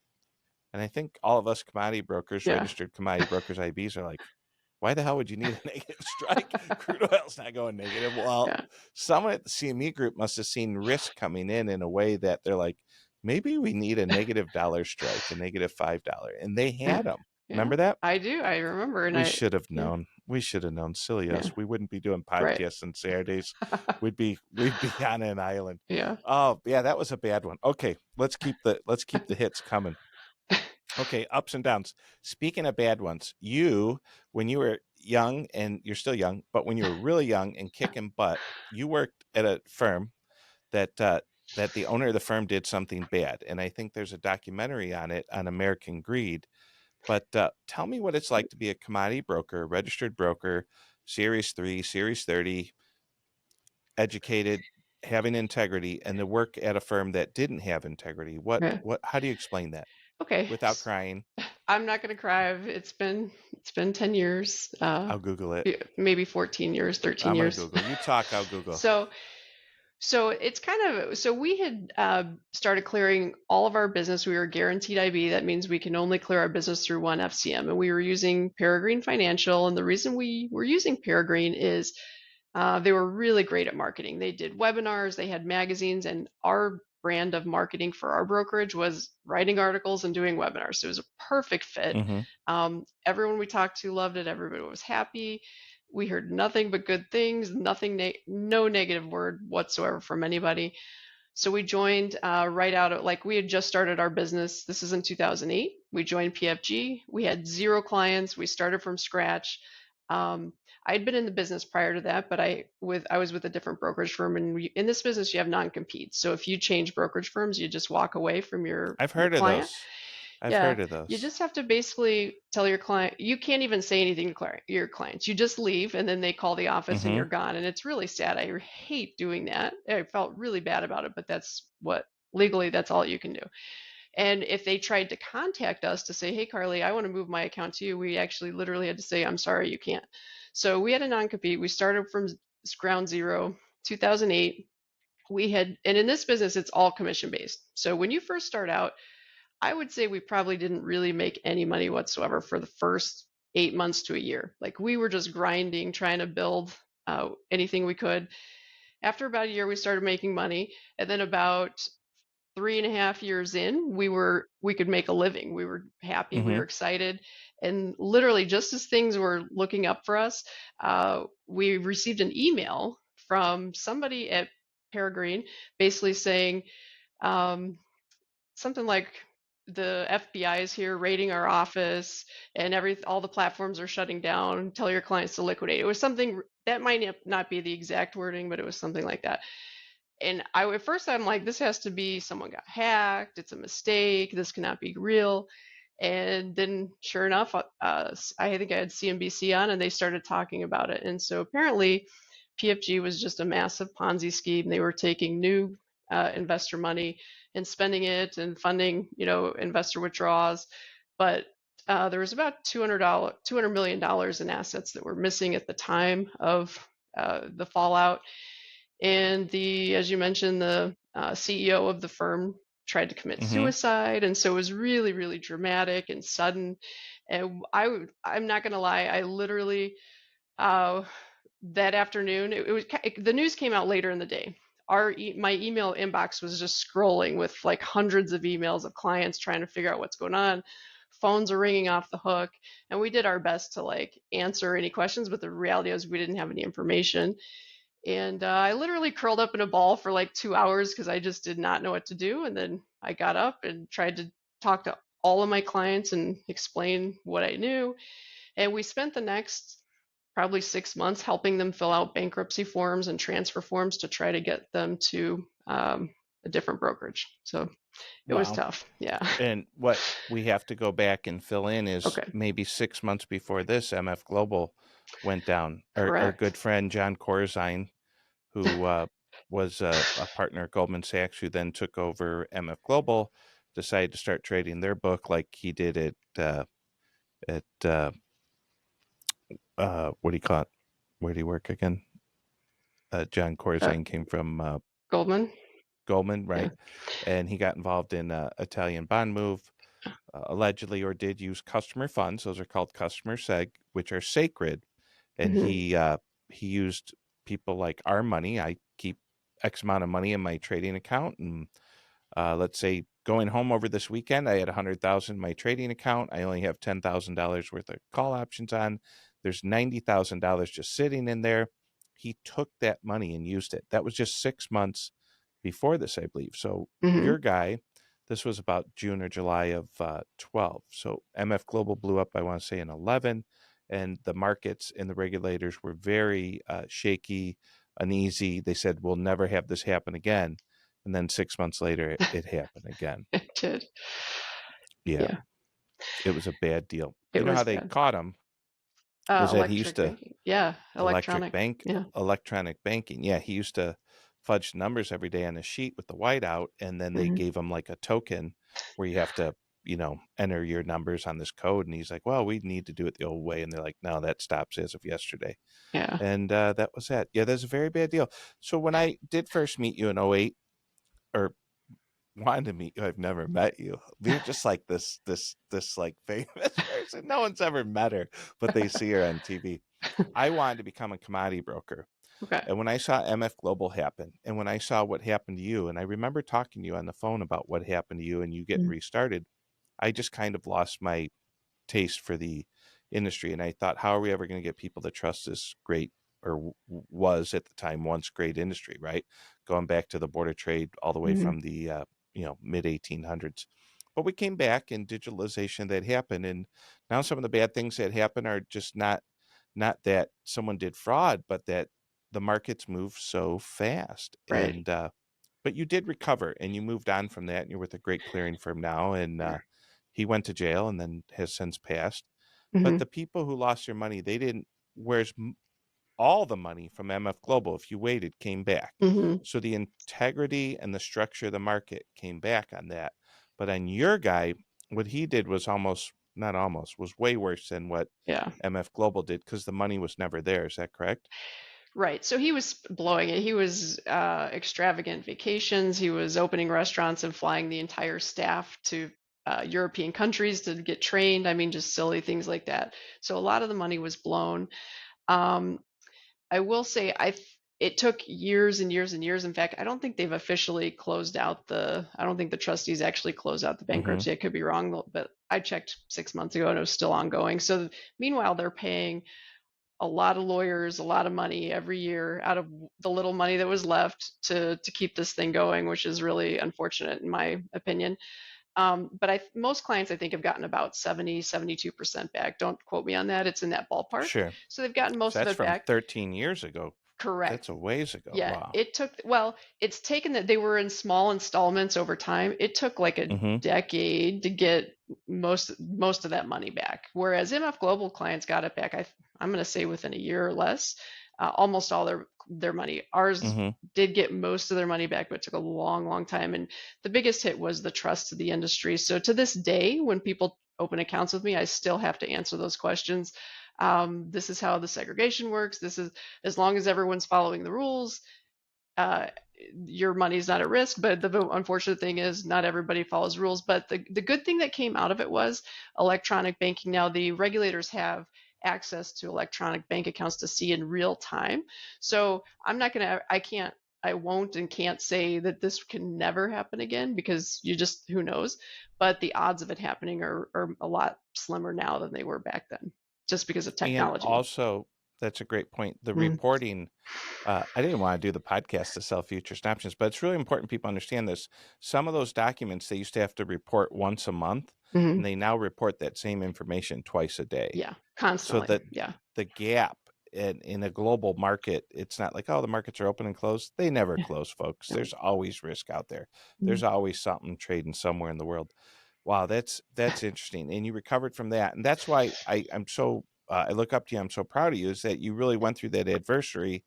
And I think all of us commodity brokers, Yeah. registered commodity brokers, IBs are like, why the hell would you need a negative strike? Crude oil's not going negative. Well, Yeah. someone at the CME group must have seen risk coming in a way that they're like, maybe we need a negative dollar strike, a negative $5. And they Yeah. had them. Yeah. Remember that? I do. I remember. And We I, should have yeah. known. We should have known. Silly Yeah. us. We wouldn't be doing Right. podcasts on Saturdays. We'd be on an island. Yeah. Oh, yeah, that was a bad one. Okay, let's keep the hits coming. Okay, ups and downs. Speaking of bad ones, when you were young, and you're still young, but when you were really young and kicking butt, you worked at a firm that the owner of the firm did something bad. And I think there's a documentary on it on American Greed. But tell me what it's like to be a commodity broker, registered broker, Series 3, Series 30, educated, having integrity, and to work at a firm that didn't have integrity. Yeah. How do you explain that Okay. without crying? I'm not going to cry. It's been 10 years, I'll Google it. maybe 14 years, 13 I'm going years. to Google. You talk, I'll Google. So it's so we had started clearing all of our business. We were guaranteed IB. That means we can only clear our business through one FCM. And we were using Peregrine Financial. And the reason we were using Peregrine is they were really great at marketing. They did webinars, they had magazines, and our brand of marketing for our brokerage was writing articles and doing webinars. So it was a perfect fit. Everyone we talked to loved it. Everybody was happy. We heard nothing but good things, no negative word whatsoever from anybody. So we joined right out of, like, we had just started our business. This is in 2008. We joined PFG. We had 0 clients. We started from scratch. I'd been in the business prior to that, but I was with a different brokerage firm, and in this business you have non-compete. So if you change brokerage firms, you just walk away from your I've heard of client. those. I've Yeah, heard of those. you just have to basically tell your client. You can't even say anything to your clients. You just leave, and then they call the office, and you're gone. And it's really sad. I hate doing that. I felt really bad about it, but that's what legally that's all you can do. And if they tried to contact us to say, hey, Carly, I want to move my account to you, we actually literally had to say, I'm sorry, you can't. So we had a non-compete. We started from ground zero, 2008. And in this business, it's all commission based. So when you first start out, I would say we probably didn't really make any money whatsoever for the first 8 months to a year. Like, we were just grinding, trying to build anything we could. After about a year, we started making money. And then about 3.5 years in, we could make a living. We were happy, we were excited. And literally, just as things were looking up for us, we received an email from somebody at Peregrine basically saying something like, the FBI is here raiding our office, and all the platforms are shutting down. Tell your clients to liquidate. It was something that might not be the exact wording, but it was something like that. And at first I'm like, this has to be someone got hacked. It's a mistake. This cannot be real. And then sure enough, I think I had CNBC on, and they started talking about it. And so apparently PFG was just a massive Ponzi scheme. They were taking new investor money and spending it and funding, investor withdrawals. But there was about $200 million in assets that were missing at the time of the fallout. And as you mentioned, the CEO of the firm tried to commit suicide. And so it was really, really dramatic and sudden. And I'm not going to lie, I literally, that afternoon, the news came out later in the day. My email inbox was just scrolling with like hundreds of emails of clients trying to figure out what's going on. phones are ringing off the hook, and we did our best to like answer any questions, but the reality is we didn't have any information. And I literally curled up in a ball for like 2 hours because I just did not know what to do. And then I got up and tried to talk to all of my clients and explain what I knew. And we spent the next probably 6 months helping them fill out bankruptcy forms and transfer forms to try to get them to a different brokerage. So it was Wow. tough. Yeah. And what we have to go back and fill in is Okay. maybe 6 months before this, MF Global went down. Our good Correct. friend John Corzine, who was a partner at Goldman Sachs, who then took over MF Global, decided to start trading their book like he did at what do you call it? Where do you work again? John Uh, Corzine came from Goldman. Goldman, Yeah. right? And he got involved in Italian bond move, allegedly, or did use customer funds. Those are called customer seg, which are sacred. And Hmm. he used people like our money. I keep X amount of money in my trading account, and let's say going home over this weekend, I had 100,000 in my trading account. I only have $10,000 worth of call options on. There's $90,000 just sitting in there. He took that money and used it. That was just 6 months before this, I believe. So Hmm. your guy, this was about June or July of 12. So MF Global blew up, I want to say, in 11, and the markets and the regulators were very shaky, uneasy. They said, we'll never have this happen again. And then 6 months later, it happened again. It did. Yeah, Yeah. it was a bad deal. It You know how was they bad. caught him was that he used Electric to banking. Yeah. Electronic. Yeah. electronic banking. Yeah, he used to fudge numbers every day on a sheet with the whiteout, and then they Hmm. gave him like a token where you have to, enter your numbers on this code. And he's like, well, we need to do it the old way. And they're like, no, that stops as of yesterday. Yeah. And that was that. Yeah, that's a very bad deal. So when I did first meet you in '08, or wanted to meet you, I've never met you. You're just like this like famous person. No one's ever met her, but they see her on TV. I wanted to become a commodity broker. Okay. And when I saw MF Global happen, and when I saw what happened to you, and I remember talking to you on the phone about what happened to you and you getting Mm. restarted, I just kind of lost my taste for the industry. And I thought, how are we ever going to get people to trust this great, or was at the time once great industry, right? Going back to the border trade all the way Mhm. from the mid 1800s. But we came back, and digitalization that happened, and now some of the bad things that happen are just not that someone did fraud, but that the markets move so fast. Right. And but you did recover, and you moved on from that, and you're with a great clearing firm now. And he went to jail and then has since passed. But Mhm. the people who lost their money, they didn't. Whereas all the money from MF Global, if you waited, came back. Mhm. So the integrity and the structure of the market came back on that. But on your guy, what he did was was way worse than what Yeah. MF Global did, because the money was never there. Is that correct? Right. So he was blowing it. He was extravagant vacations. He was opening restaurants and flying the entire staff to European countries to get trained. I mean, just silly things like that. So a lot of the money was blown. Um, I will say it took years and years and years. In fact, I don't think they've officially closed out I don't think the trustees actually closed out the Mm-hmm. bankruptcy. I could be wrong, but I checked 6 months ago and it was still ongoing. So meanwhile, they're paying a lot of lawyers a lot of money every year out of the little money that was left to keep this thing going, which is really unfortunate in my opinion. But most clients I think have gotten about 70, 72% back. Don't quote me on that. It's in that ballpark. Sure. So they've gotten most So of that's it from back. 13 years ago. Correct. That's a ways ago. Yeah, Wow. it took, well, it's taken that they were in small installments over time. It took like a Mm-hmm. decade to get most of that money back. Whereas MF Global clients got it back, I'm going to say within a year or less, almost all their money. Ours Mm-hmm. did get most of their money back, but it took a long, long time. And the biggest hit was the trust of the industry. So to this day, when people open accounts with me, I still have to answer those questions. This is how the segregation works. This is, as long as everyone's following the rules, uh, your money's not at risk. But the unfortunate thing is not everybody follows rules. But the good thing that came out of it was electronic banking. Now the regulators have access to electronic bank accounts to see in real time. So I can't I won't and can't say that this can never happen again because you just who knows. But the odds of it happening are a lot slimmer now than they were back then, just because of And technology. also, that's a great point. The Mm, reporting, I didn't want to do the podcast to sell futures and options, but it's really important people understand this. Some of those documents they used to have to report once a month, mhm. and they now report that same information twice a day. Yeah, So constantly. that Yeah. the gap in a global market, it's not like, oh, the markets are open and closed. They never Yeah. close, folks. No. There's always risk out there. Mm. There's always something trading somewhere in the world. Wow, that's interesting. And you recovered from that. And that's why I'm so I look up to you. I'm so proud of you is that you really went through that adversity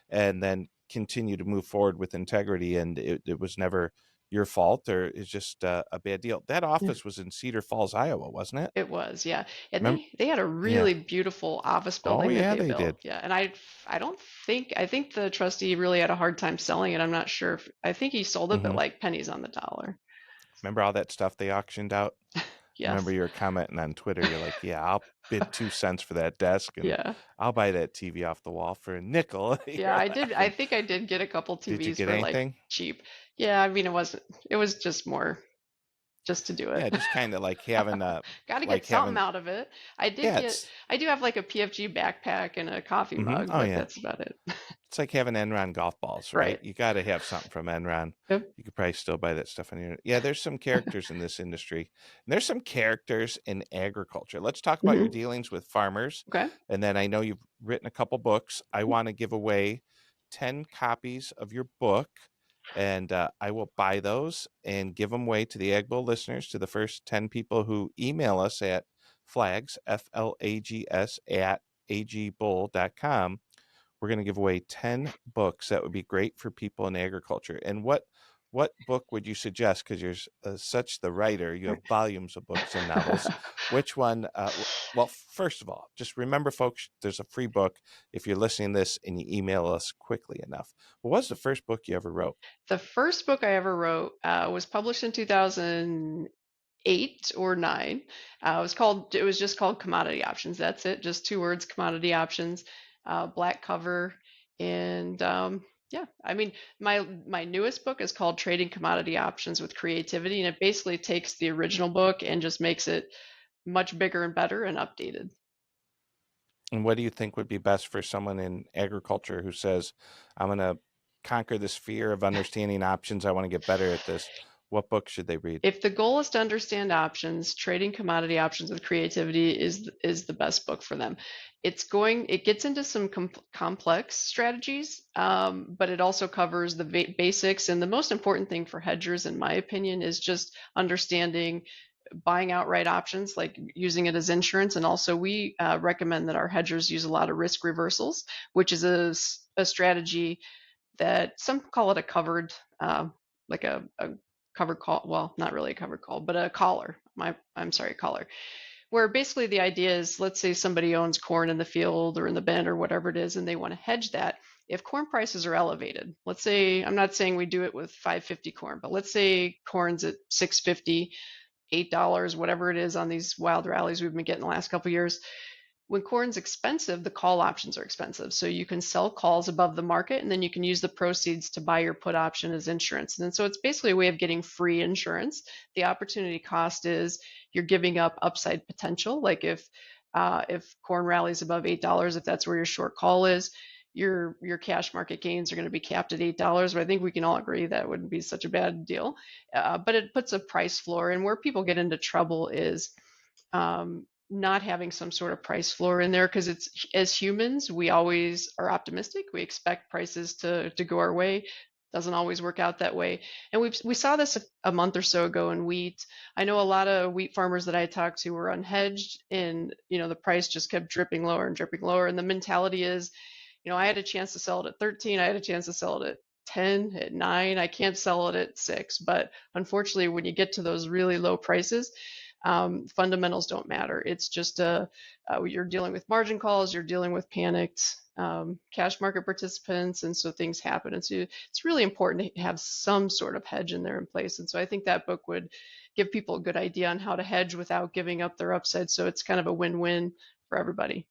and then continue to move forward with integrity. And it was never your fault or it's just a bad deal. That Yeah. office was in Cedar Falls, Iowa, wasn't it? It was, yeah. And Remember? they had a Yeah. really beautiful office Oh building that yeah, they they built. did. Yeah. And I don't think I think the trustee really had a hard time selling it. I'm not sure if I think he sold it, but Hmm. like pennies on the dollar. Remember all that stuff they auctioned out? I remember Yes. you were commenting on Twitter. You're like, "Yeah, I'll bid 2 cents for that desk, and Yeah. I'll buy that TV off the wall for a nickel." Yeah, You're I did. I laughing. think I did get a couple Did you TVs get for like anything? cheap. Yeah, I mean it was just more just to do it. Yeah, just kind of Got to get like something having, out of it. yeah, it's, I do have like a PFG backpack and a coffee mug, oh but yeah, that's about it. it's like having Enron golf balls, right? Right. You got to have something from Enron. Yep. You could probably still buy that stuff on the internet. Yeah, there's some characters in this industry, and there's some characters in agriculture. Let's talk about your Hmm. dealings with farmers, Okay. and then I know you've written a couple books. I want to give away 10 copies of your book, and I will buy those and give them away to the Ag Bull listeners, to the first 10 people who email us at flags, FLAGS, at agbull.com. We're going to give away 10 books that would be great for people in agriculture. And what book would you suggest? Because you're such the writer, you have volumes of books and novels. Which one? Well, first of all, just remember, folks, there's a free book if you're listening to this and you email us quickly enough. What was the first book you ever wrote? The first book I ever wrote was published in 2008 or nine. It was just called Commodity Options. That's it, just two words, Commodity Options, black cover. And yeah, I mean, my newest book is called Trading Commodity Options with Creativity, and it basically takes the original book and just makes it much bigger and better and updated. And what do you think would be best for someone in agriculture who says, I'm going to conquer this fear of understanding options. I want to get better at this. What book should they read? If the goal is to understand options, Trading Commodity Options with Creativity is the best book for them. It gets into some complex strategies, but it also covers the basics. And the most important thing for hedgers, in my opinion, is just understanding buying outright options, like using it as insurance. And also, we recommend that our hedgers use a lot of risk reversals, which is a strategy that some call it a covered, like a covered call. Well, not really a covered call, but a collar. I'm sorry, collar. Where basically the idea is, let's say somebody owns corn in the field or in the bin or whatever it is, and they want to hedge that. If corn prices are elevated, let's say, I'm not saying we do it with 550 corn, but let's say corn's at 650, $8, whatever it is on these wild rallies we've been getting the last couple of years. When corn's expensive, the call options are expensive. So you can sell calls above the market and then you can use the proceeds to buy your put option as insurance. And so it's basically a way of getting free insurance. The opportunity cost is you're giving up upside potential. Like if corn rallies above $8, if that's where your short call is, your cash market gains are going to be capped at $8. But I think we can all agree that wouldn't be such a bad deal. But it puts a price floor. And where people get into trouble is not having some sort of price floor in there, because it's, as humans, we always are optimistic. We expect prices to go our way. Doesn't always work out that way. And we saw this a month or so ago in wheat. I know a lot of wheat farmers that I talked to were unhedged, and the price just kept dripping lower and dripping lower. And the mentality is, I had a chance to sell it at 13, I had a chance to sell it at 10, at 9, I can't sell it at 6. But unfortunately, when you get to those really low prices, fundamentals don't matter. It's just you're dealing with margin calls, you're dealing with panicked cash market participants, and so things happen. And so it's really important to have some sort of hedge in there in place. And so I think that book would give people a good idea on how to hedge without giving up their upside. So it's kind of a win-win for everybody.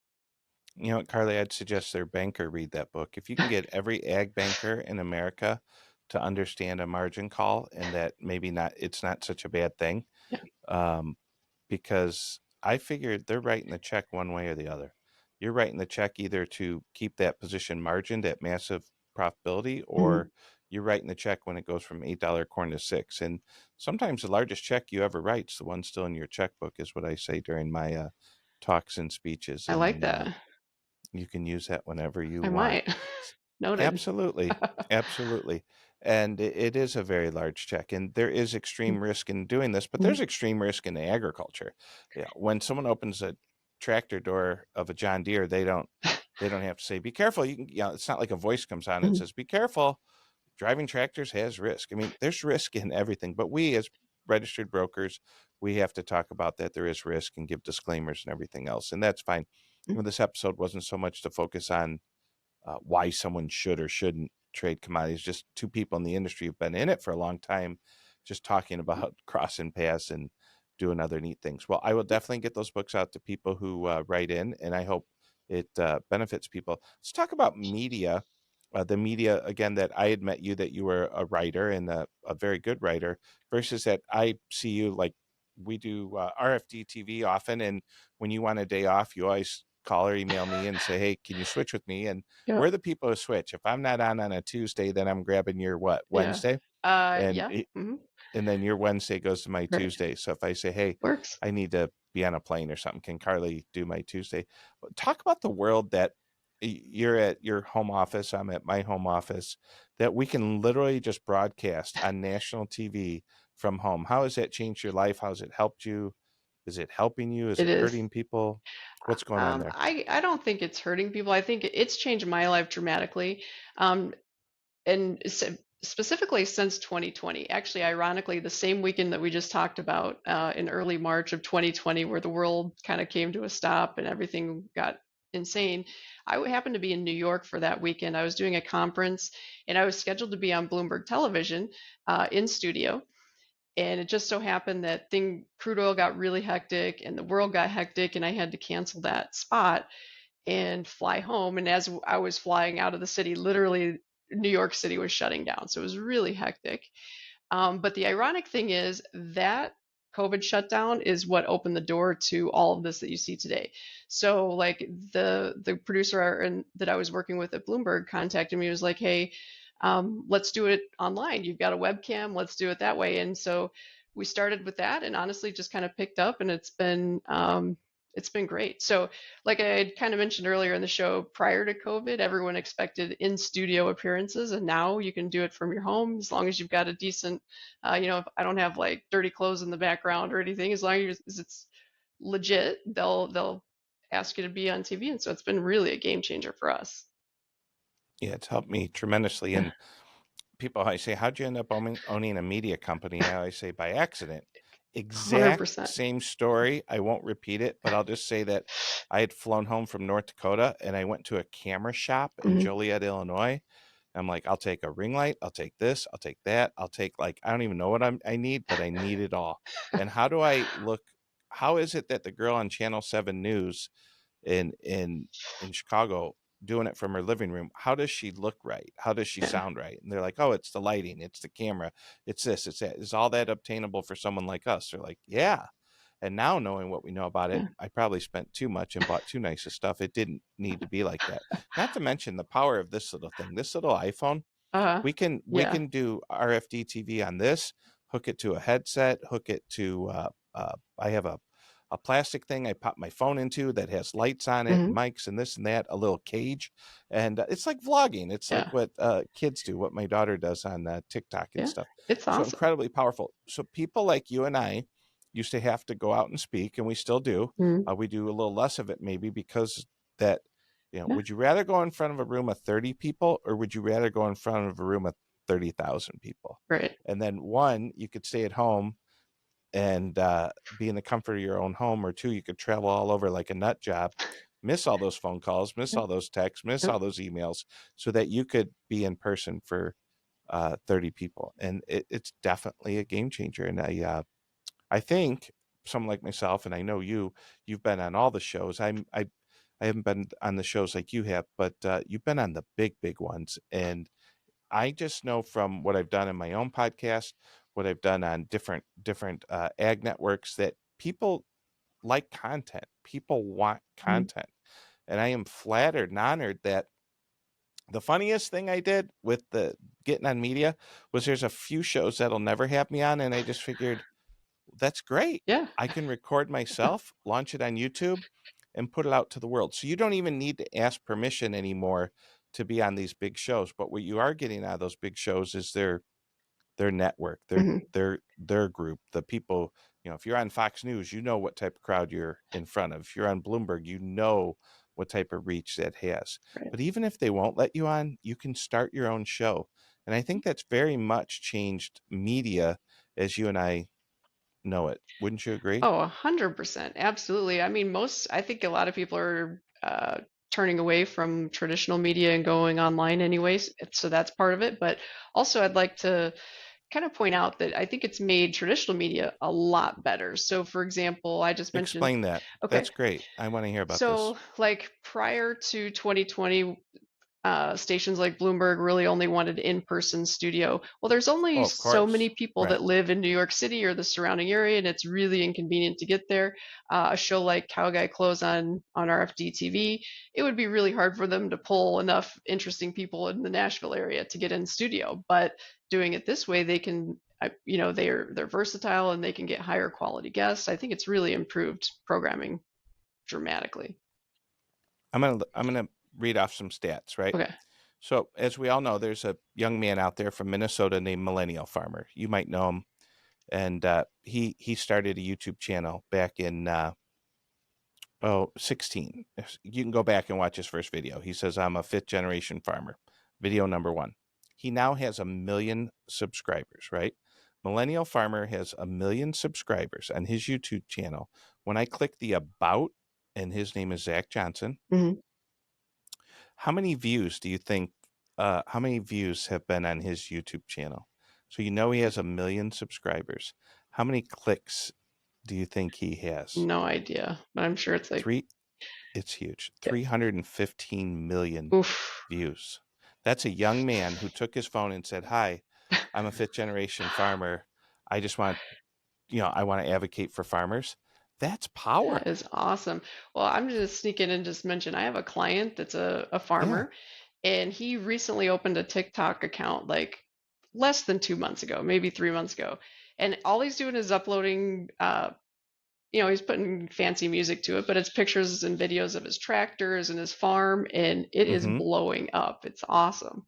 You know what, Carly, I'd suggest their banker read that book. If you can get every ag banker in America to understand a margin call and that maybe not, it's not such a bad thing, Yeah. um, because I figured they're writing the check one way or the other. You're writing the check either to keep that position margined at massive profitability, Mhm. or you're writing the check when it goes from $8 corn to 6. And sometimes the largest check you ever write's the one still in your checkbook, is what I say during my talks and speeches. I like And that. you can use that whenever you I want. might. Noted. Absolutely. Absolutely. And it is a very large check. And there is extreme risk in doing this, but Mhm. there's extreme risk in agriculture. Yeah. When someone opens a tractor door of a John Deere, they don't have to say, be careful. You can, it's not like a voice comes on and Mhm. says, be careful. Driving tractors has risk. I mean, there's risk in everything, but we as registered brokers, we have to talk about that there is risk and give disclaimers and everything else. And that's fine. Mhm. This episode wasn't so much to focus on why someone should or shouldn't trade commodities. Just two people in the industry who've been in it for a long time, just talking about crossing paths and doing other neat things. Well, I will definitely get those books out to people who write in, and I hope it benefits people. Let's talk about media. The media, again, that I had met you, that you were a writer and a very good writer, versus that I see you like we do RFD TV often. And when you want a day off, you always call or email me and say, hey, can you switch with me? And Yeah. we're the people who switch. If I'm not on a Tuesday, then I'm grabbing your what, Yeah. Wednesday? And Yeah. Mhm. and then your Wednesday goes to my Right. Tuesday. So if I say, hey, Works. I need to be on a plane or something, can Carly do my Tuesday? Talk about the world that you're at your home office, I'm at my home office, that we can literally just broadcast on national TV from home. How has that changed your life? How has it helped you? Is it helping you? Is It it is. hurting people? What's going on there? I don't think it's hurting people. I think it's changed my life dramatically. Um, and specifically since 2020. Actually, ironically, the same weekend that we just talked about in early March of 2020, where the world kind of came to a stop and everything got insane. Happened to be in New York for that weekend. I was doing a conference and I was scheduled to be on Bloomberg Television in studio. And it just so happened that crude oil got really hectic and the world got hectic, and I had to cancel that spot and fly home. And as I was flying out of the city, literally New York City was shutting down. So it was really hectic. But the ironic thing is that COVID shutdown is what opened the door to all of this that you see today. So like the producer that I was working with at Bloomberg contacted me, was like, hey, let's do it online. You've got a webcam, let's do it that way. And so we started with that, and honestly just kind of picked up, and it's been great. So like I had kind of mentioned earlier in the show, prior to COVID, everyone expected in studio appearances, and now you can do it from your home as long as you've got a decent, if I don't have like dirty clothes in the background or anything, as long as it's legit, they'll ask you to be on TV, and so it's been really a game changer for us. Yeah, it's helped me tremendously. And people always say, how'd you end up owning a media company? I always say, by accident. Exact 100%. same story. I won't repeat it, but I'll just say that I had flown home from North Dakota and I went to a camera shop in Hmm. Joliet, Illinois. I'm like, I'll take a ring light, I'll take this, I'll take that, I'll take, like, I don't even know what I need, but I need it all. And how do I look? How is it that the girl on Channel 7 News in in in Chicago doing it from her living room, how does she look right? How does she Yeah. sound right? And they're like, oh, it's the lighting, it's the camera, it's this, it's that. Is all that obtainable for someone like us? They're like, yeah. And now, knowing what we know about it, Yeah. I probably spent too much and bought too nice of stuff. It didn't need to be like that. Not to mention the power of this little thing, this little iPhone. We Yeah. can do RFD TV on this, hook it to a headset, hook it to I have a plastic thing I pop my phone into that has lights on it and Hmm. mics and this and that, a little cage. And it's like vlogging. It's like Yeah. what kids do, what my daughter does on TikTok and Yeah. stuff. It's So awesome. incredibly powerful. So people like you and I used to have to go out and speak, and we still do. Mhm. We do a little less of it maybe because that, Yeah. would you rather go in front of a room of 30 people, or would you rather go in front of a room of 30,000 people? Right. And then one, you could stay at home and be in the comfort of your own home, or two, you could travel all over like a nut job, miss all those phone calls, miss Yep. all those texts, miss Yep. all those emails, so that you could be in person for 30 people. And it's definitely a game changer. And I think someone like myself, and I know you've been on all the shows. I haven't been on the shows like you have, but you've been on the big ones. And I just know from what I've done in my own podcast, what I've done on different ag networks, that people like content. People want Mhm. content. And I am flattered and honored that the funniest thing I did with the getting on media was there's a few shows that'll never have me on, and I just figured that's great. Yeah. I can record myself, launch it on YouTube, and put it out to the world. So you don't even need to ask permission anymore to be on these big shows. But what you are getting out of those big shows is their network, Mhm. their group, the people. If you're on Fox News, you know what type of crowd you're in front of. If you're on Bloomberg, you know what type of reach that has. Right. But even if they won't let you on, you can start your own show. And I think that's very much changed media as you and I know it. Wouldn't you agree? Oh, 100%. Absolutely. I mean, I think a lot of people are turning away from traditional media and going online anyways. So that's part of it. But also, I'd like to kind of point out that I think it's made traditional media a lot better. So, for example, I just mentioned, Explain that. okay, That's great. I want to hear about this. so like prior to 2020, stations like Bloomberg really only wanted in-person studio. Well, there's only Oh, of so many course. people Right. that live in New York City or the surrounding area, and it's really inconvenient to get there. A show like Cow Guy Clothes on RFD TV, it would be really hard for them to pull enough interesting people in the Nashville area to get in studio. But doing it this way, they can. They're versatile and they can get higher quality guests. I think it's really improved programming dramatically. I'm gonna read off some stats, right? Okay. So, as we all know, there's a young man out there from Minnesota named Millennial Farmer. You might know him, and he started a YouTube channel back in 16. You can go back and watch his first video. He says, "I'm a fifth generation farmer." Video number one. He now has 1 million subscribers. Right? Millennial Farmer has 1 million subscribers on his YouTube channel. When I click the about, and his name is Zach Johnson. Mhm. How many views do you think? How many views have been on his YouTube channel? So he has 1 million subscribers. How many clicks do you think he has? No idea, but I'm sure it's like, Three. It's huge. yeah. 315 million Oof. views. That's a young man who took his phone and said, "Hi, I'm a fifth generation farmer. I just want, I want to advocate for farmers." That's power. That is awesome. Well, I'm gonna sneak in and just mention I have a client that's a Yeah. farmer, and he recently opened a TikTok account like less than 2 months ago, maybe 3 months ago. And all he's doing is uploading, he's putting fancy music to it, but it's pictures and videos of his tractors and his farm, and it is Mm-hmm. blowing up. It's awesome.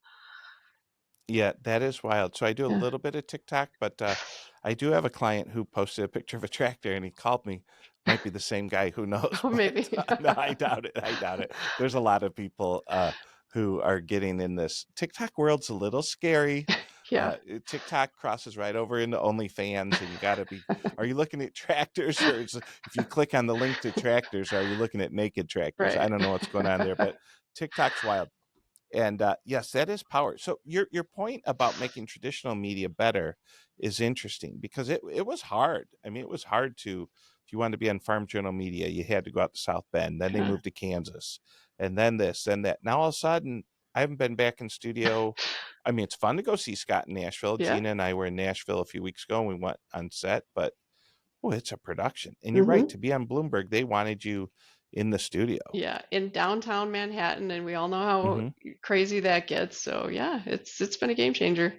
Yeah, that is wild. So I do a Yeah. little bit of TikTok, but I do have a client who posted a picture of a tractor and he called me. Might be the same guy, who knows? Oh, But maybe. no, I doubt it. I doubt it. There's a lot of people who are getting in this. TikTok world's a little scary. Yeah. TikTok crosses right over into OnlyFans, and you got to be. Are you looking at tractors, or if you click on the link to tractors, are you looking at naked tractors? I Right. don't know what's going on there, but TikTok's wild. And yes, that is power. So your point about making traditional media better is interesting, because it was hard. I mean, it was hard to, if you wanted to be on Farm Journal Media, you had to go out to South Bend. Then they Yeah. moved to Kansas, and then this, then that. Now all of a sudden, I haven't been back in studio. I mean, it's fun to go see Scott in Nashville. Yeah. Gina and I were in Nashville a few weeks ago, and we went on set. But oh, it's a production. And you're right. Hmm. To be on Bloomberg, they wanted you in the studio. Yeah, in downtown Manhattan, and we all know how Hmm. crazy that gets. So yeah, it's been a game changer.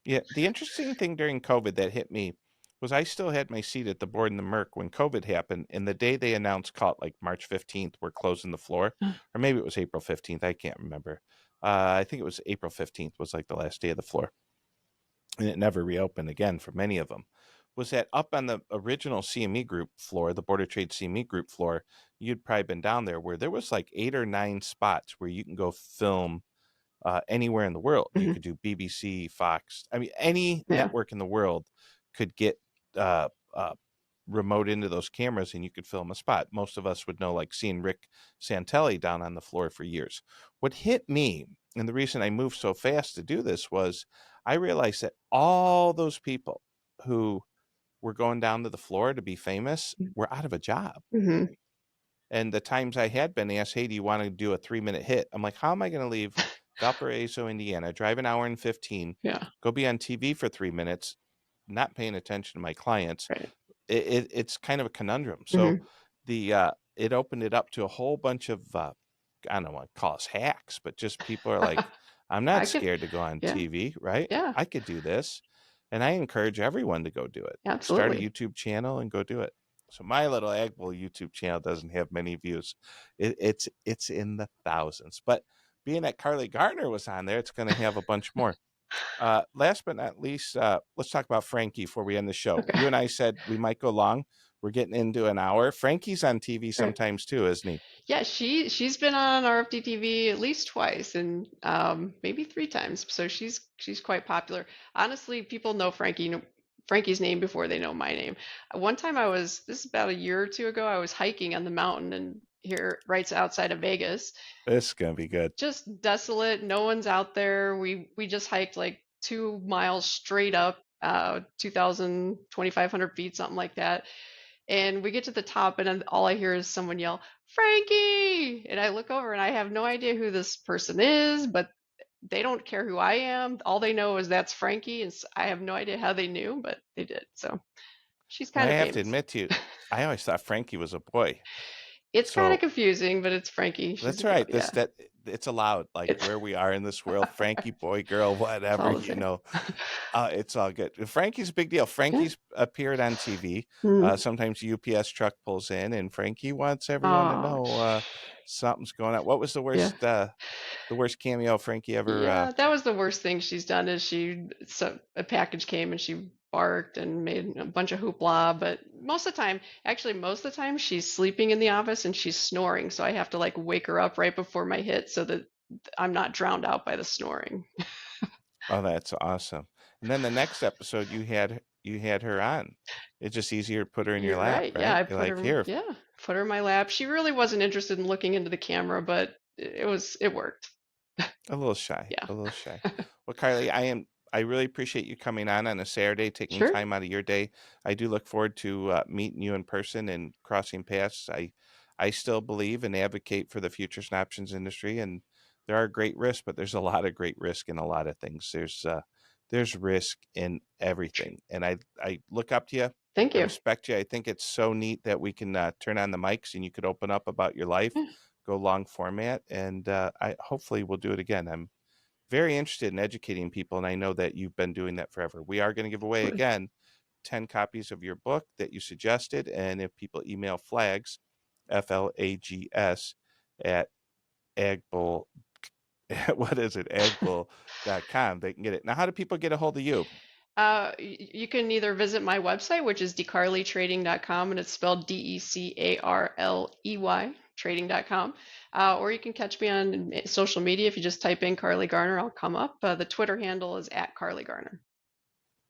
Yeah, the interesting thing during COVID that hit me was I still had my seat at the board in the Merc when COVID happened. And the day they announced, call it like March 15th, we're closing the floor, or maybe it was April 15th. I can't remember. I think it was April 15th was like the last day of the floor. And it never reopened again for many of them. Was that up on the original CME Group floor, the Border Trade CME Group floor? You'd probably been down there, where there was like 8 or 9 spots where you can go film anywhere in the world. You Hmm. could do BBC, Fox. I mean, any Yeah. network in the world could get uh, uh, remote into those cameras, and you could film a spot. Most of us would know, like seeing Rick Santelli down on the floor for years. What hit me, and the reason I moved so fast to do this, was I realized that all those people who were going down to the floor to be famous were out of a job. Hmm. And the times I had been asked, hey, do you want to do a 3-minute hit? I'm like, how am I going to leave Valparaiso, Indiana, drive an hour and 15, Yeah. go be on TV for 3 minutes, not paying attention to my clients? Right. It's kind of a conundrum. So Hmm. it opened it up to a whole bunch of I don't want to call us hacks, but just people are like, I'm not I could, scared to go on yeah, TV, right? yeah, I could do this. And I encourage everyone to go do it. Start a absolutely. YouTube channel and go do it. So my little Ag Bowl YouTube channel doesn't have many views. It's in the thousands. But being that Carly Gardner was on there, it's going to have a bunch more. Last but not least, let's talk about Frankie before we end the show. Okay. You and I said we might go long. We're getting into an hour. Frankie's on TV Right. sometimes too, isn't he? Yeah, she's been on RFD TV at least twice and maybe 3 times. So she's quite popular. Honestly, people know Frankie's name before they know my name. One time this is about a year or two ago, I was hiking on the mountain and here right outside of Vegas. This is gonna be good. Just desolate, no one's out there. We just hiked like 2 miles straight up, 2,000, 2,500 feet, something like that. And we get to the top, and then all I hear is someone yell, Frankie! And I look over and I have no idea who this person is, but they don't care who I am. All they know is that's Frankie. And I have no idea how they knew, but they did. So she's Well, kind I of have to famous. admit to you, I always thought Frankie was a boy. It's kind of So confusing, but it's Frankie. She's that's a girl. right. Yeah, That it's allowed, like it's where we are in this world, Frankie, boy, girl, whatever, all the same. it's all good. Frankie's a big deal. Yeah. Frankie's appeared on TV. Mm. Sometimes UPS truck pulls in, and Frankie wants everyone to Oh, know something's going on. What was the yeah. worst cameo Frankie ever? Yeah, that was the worst thing she's done is a package came and she barked and made a bunch of hoopla, but most of the time she's sleeping in the office and she's snoring, so I have to like wake her up right before my hit so that I'm not drowned out by the snoring. Oh, that's awesome. And then the next episode you had her on. It's just easier to put her in your You're lap, right. Yeah, right? You're like, here, put her in my lap. She really wasn't interested in looking into the camera, but it worked. a little shy, Yeah. a little shy. Well, Carly, I really appreciate you coming on a Saturday, taking Sure. time out of your day. I do look forward to meeting you in person and crossing paths. I still believe and advocate for the futures and options industry, and there are great risks, but there's a lot of great risk in a lot of things. There's risk in everything, and I look up to you. Thank I you. respect you. I think it's so neat that we can turn on the mics and you could open up about your life, Yeah. go long format, and I hopefully we'll do it again. I'm very interested in educating people, and I know that you've been doing that forever. We are going to give away Absolutely. again 10 copies of your book that you suggested, and if people email flags, FLAGS at agbull, what is it, agbull.com, they can get it. Now, how do people get a hold of you? You can either visit my website, which is decarleytrading.com, and it's spelled DECARLEY, trading.com. Or you can catch me on social media. If you just type in Carly Garner, I'll come up. The Twitter handle is at Carly Garner.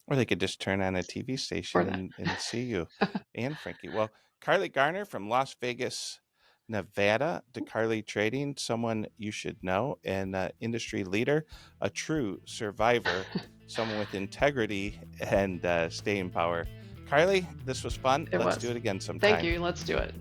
Or they could just turn on a TV Or station that. and see you and Frankie. Well, Carly Garner from Las Vegas, Nevada, DeCarly Trading, someone you should know, and industry leader, a true survivor, someone with integrity and staying power. Carly, this was fun. It Let's was. do it again sometime. Thank you. Let's do it.